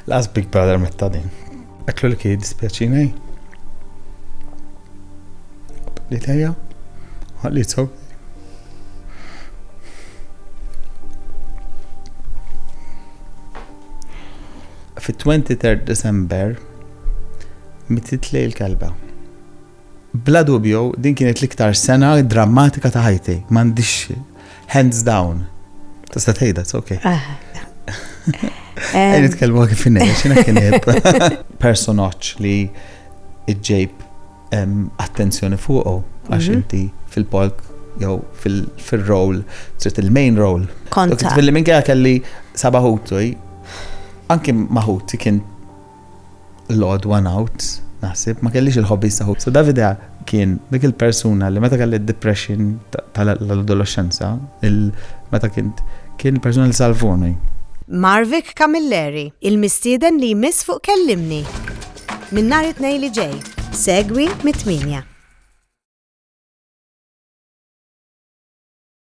Last Big Brother metta din. Eklu li ki dispjaċinej. Li tajja? Għalli t-sob. Fi 23 December mititli l-kelba. Bla dubju, din kienet l-iktar sena drammatika ta' ħajti. M'għandix hands down. Tista' tgħidha, it's okay. Nitkellmu kif innej, x'inha kienet personaġġ li iġġejb attenzjoni fuqu għax inti fil-polk jew fil-role, trid il-main role. Konta. Fil-li minn kelli sabaħutu, anki maħuti kien l-odd one out, naħseb, ma kellix il-hobby saħut. So Davide kien dik il-persuna li meta kelli depression tal-adolescenza, meta kien il-persuna li salvuni. Marvik Camilleri, il-mistieden li jmiss fuq kellimni. Min nhar it-tnejn li ġej, segwi mit-8.